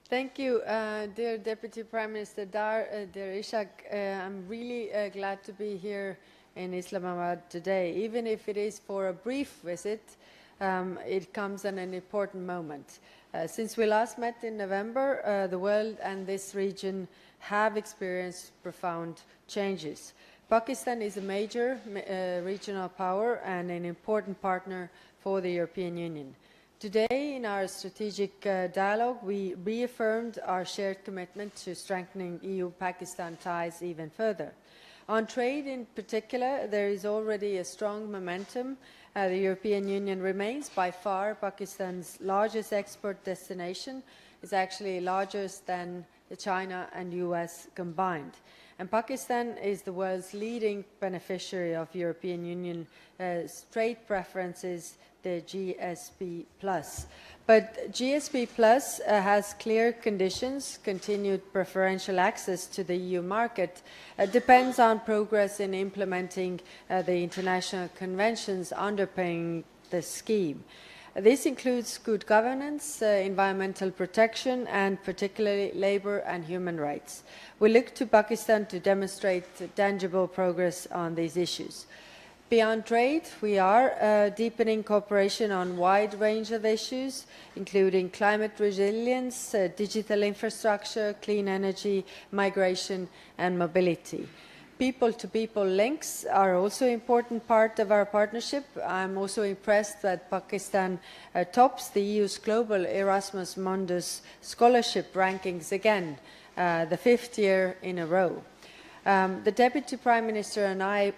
Thank you, dear Deputy Prime Minister dear Ishaq. I'm really glad to be here in Islamabad today. Even if it is for a brief visit, it comes at an important moment. Since we last met in November, the world and this region have experienced profound changes. Pakistan is a major regional power and an important partner for the European Union. Today, in our strategic dialogue, we reaffirmed our shared commitment to strengthening EU-Pakistan ties even further. On trade in particular, there is already a strong momentum. The European Union remains by far Pakistan's largest export destination. It's actually larger than China and US combined. And Pakistan is the world's leading beneficiary of European Union trade preferences, the GSP+. But GSP Plus has clear conditions. Continued preferential access to the EU market depends on progress in implementing the international conventions underpinning the scheme. This includes good governance, environmental protection, and particularly labour and human rights. We look to Pakistan to demonstrate tangible progress on these issues. Beyond trade, we are deepening cooperation on a wide range of issues, including climate resilience, digital infrastructure, clean energy, migration, and mobility. People-to-people links are also an important part of our partnership. I'm also impressed that Pakistan tops the EU's global Erasmus Mundus scholarship rankings again, the 5th year in a row. The Deputy Prime Minister and I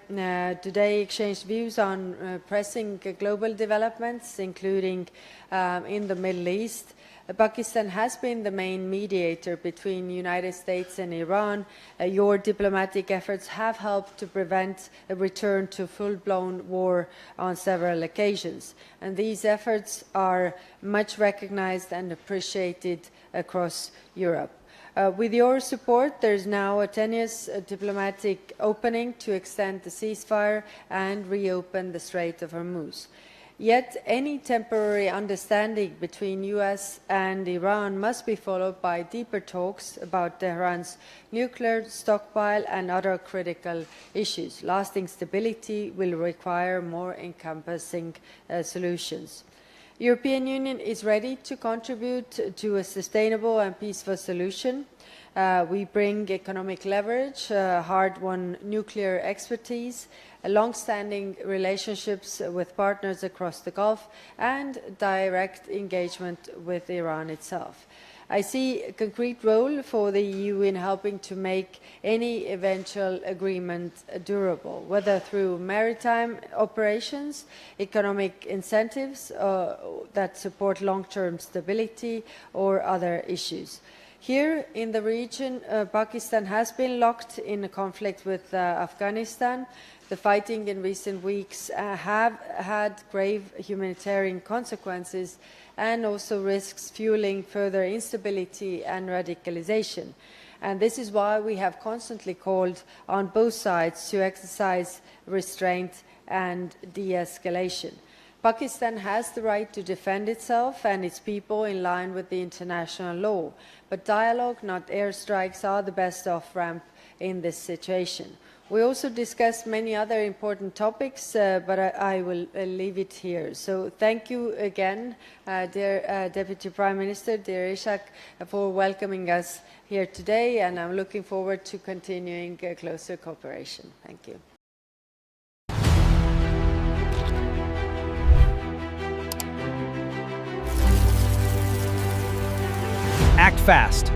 today exchanged views on pressing global developments, including in the Middle East. Pakistan has been the main mediator between the United States and Iran. Your diplomatic efforts have helped to prevent a return to full-blown war on several occasions. And these efforts are much recognized and appreciated across Europe. With your support, there is now a tenuous diplomatic opening to extend the ceasefire and reopen the Strait of Hormuz. Yet any temporary understanding between US and Iran must be followed by deeper talks about Tehran's nuclear stockpile and other critical issues. Lasting stability will require more encompassing solutions. The European Union is ready to contribute to a sustainable and peaceful solution. We bring economic leverage, hard-won nuclear expertise, long-standing relationships with partners across the Gulf, and direct engagement with Iran itself. I see a concrete role for the EU in helping to make any eventual agreement durable, whether through maritime operations, economic incentives that support long-term stability, or other issues. Here in the region, Pakistan has been locked in a conflict with Afghanistan. The fighting in recent weeks have had grave humanitarian consequences and also risks fueling further instability and radicalization. And this is why we have constantly called on both sides to exercise restraint and de-escalation. Pakistan has the right to defend itself and its people in line with the international law, but dialogue, not airstrikes, are the best off-ramp in this situation. We also discussed many other important topics, but I will leave it here. So thank you again, dear Deputy Prime Minister, dear Ishaq, for welcoming us here today, and I'm looking forward to continuing closer cooperation. Thank you. Act fast.